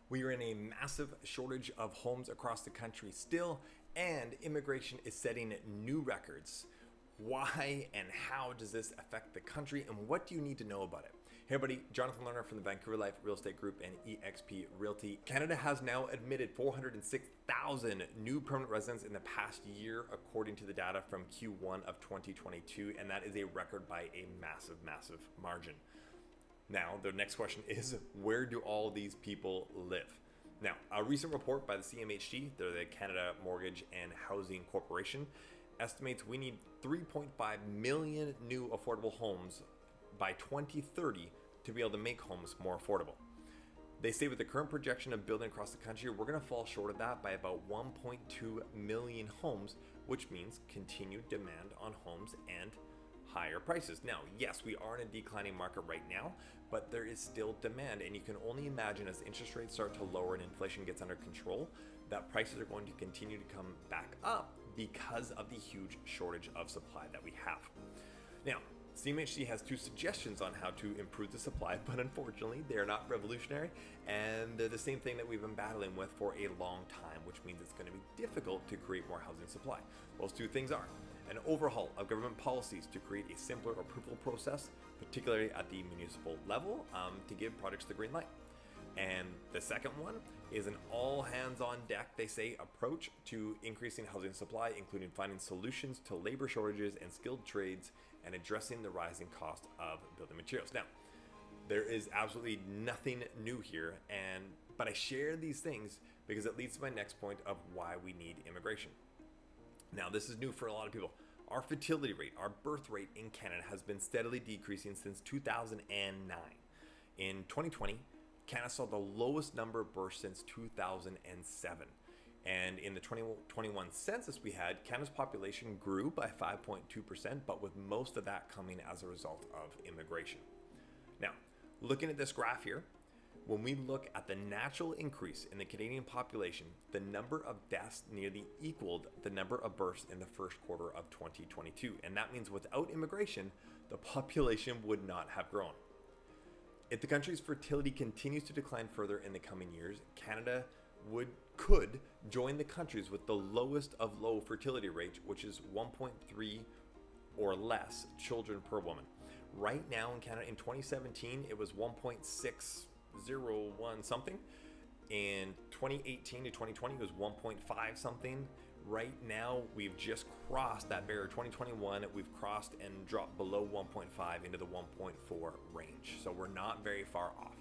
We are in a massive shortage of homes across the country still, and immigration is setting new records. Why and how does this affect the country, and what do you need to know about it? Hey everybody, Jonathan Lerner from the Vancouver Life Real Estate Group and eXp Realty. Canada has now admitted 406,000 new permanent residents in the past year, according to the data from Q1 of 2022, and that is a record by a massive, massive margin. Now, the next question is, where do all these people live? Now, a recent report by the CMHC, they're the Canada Mortgage and Housing Corporation, estimates we need 3.5 million new affordable homes by 2030 to be able to make homes more affordable. They say with the current projection of building across the country, we're going to fall short of that by about 1.2 million homes, which means continued demand on homes and higher prices. Now, yes, we are in a declining market right now, but there is still demand, and you can only imagine as interest rates start to lower and inflation gets under control, that prices are going to continue to come back up because of the huge shortage of supply that we have. Now, CMHC has two suggestions on how to improve the supply, but unfortunately, they're not revolutionary, and they're the same thing that we've been battling with for a long time, which means it's going to be difficult to create more housing supply. Those two things are an overhaul of government policies to create a simpler approval process, particularly at the municipal level, to give projects the green light. And the second one is an all hands on deck, they say, approach to increasing housing supply, including finding solutions to labor shortages and skilled trades and addressing the rising cost of building materials. Now, there is absolutely nothing new here, but I share these things because it leads to my next point of why we need immigration. Now, this is new for a lot of people. Our fertility rate, our birth rate in Canada has been steadily decreasing since 2009. In 2020, Canada saw the lowest number of births since 2007. And in the 2021 census we had, Canada's population grew by 5.2%, but with most of that coming as a result of immigration. Now, looking at this graph here, when we look at the natural increase in the Canadian population, the number of deaths nearly equaled the number of births in the first quarter of 2022. And that means without immigration, the population would not have grown. If the country's fertility continues to decline further in the coming years, Canada could join the countries with the lowest of low fertility rate, which is 1.3 or less children per woman. Right now in Canada, in 2017, it was 1.601 something. In 2018 to 2020, it was 1.5 something. Right now, we've just crossed that barrier. 2021, we've crossed and dropped below 1.5 into the 1.4 range. So we're not very far off.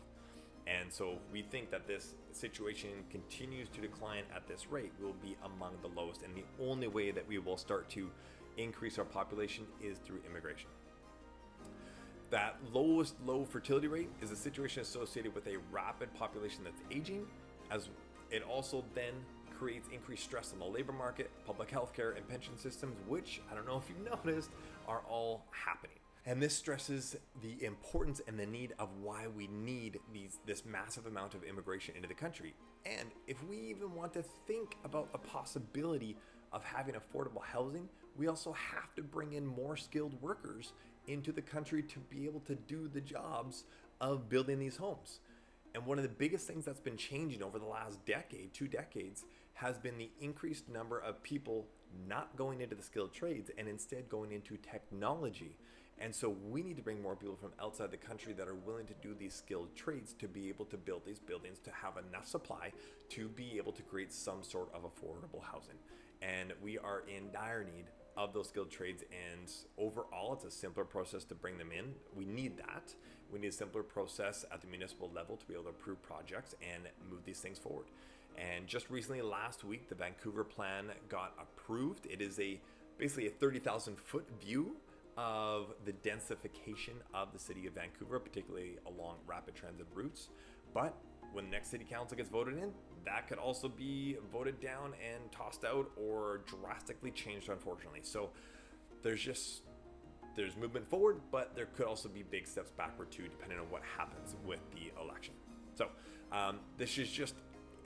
And so we think that this situation continues to decline at this rate, we'll be among the lowest. And the only way that we will start to increase our population is through immigration. That lowest low fertility rate is a situation associated with a rapid population that's aging, as it also then creates increased stress on the labor market, public health care, and pension systems, which, I don't know if you've noticed, are all happening. And this stresses the importance and the need of why we need this massive amount of immigration into the country. And if we even want to think about the possibility of having affordable housing, we also have to bring in more skilled workers into the country to be able to do the jobs of building these homes. And one of the biggest things that's been changing over the last decade, 2 decades, has been the increased number of people not going into the skilled trades and instead going into technology. And so we need to bring more people from outside the country that are willing to do these skilled trades to be able to build these buildings, to have enough supply to be able to create some sort of affordable housing. And we are in dire need of those skilled trades, and overall it's a simpler process to bring them in. We need that. We need a simpler process at the municipal level to be able to approve projects and move these things forward. And just recently, last week, the Vancouver plan got approved. It is basically a 30,000 foot view of the densification of the city of Vancouver, particularly along rapid transit routes. But when the next city council gets voted in, that could also be voted down and tossed out or drastically changed, unfortunately. So there's movement forward, but there could also be big steps backward too, depending on what happens with the election. So this is just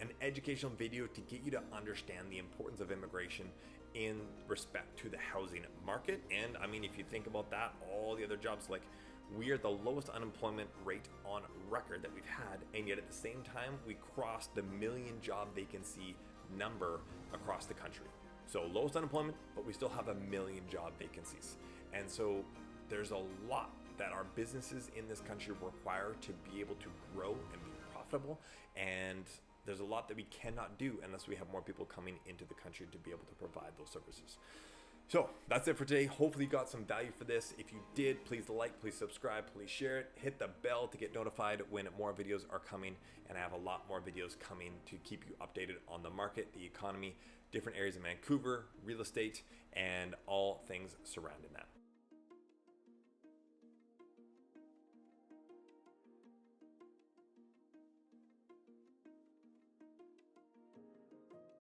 an educational video to get you to understand the importance of immigration in respect to the housing market. And I mean, if you think about that, all the other jobs, like We are the lowest unemployment rate on record that we've had, and yet at the same time, we crossed the million job vacancy number across the country. So lowest unemployment, but we still have a million job vacancies. And so there's a lot that our businesses in this country require to be able to grow and be profitable. And there's a lot that we cannot do unless we have more people coming into the country to be able to provide those services. So that's it for today. Hopefully you got some value for this. If you did, please like, please subscribe, please share it. Hit the bell to get notified when more videos are coming. And I have a lot more videos coming to keep you updated on the market, the economy, different areas of Vancouver, real estate, and all things surrounding that.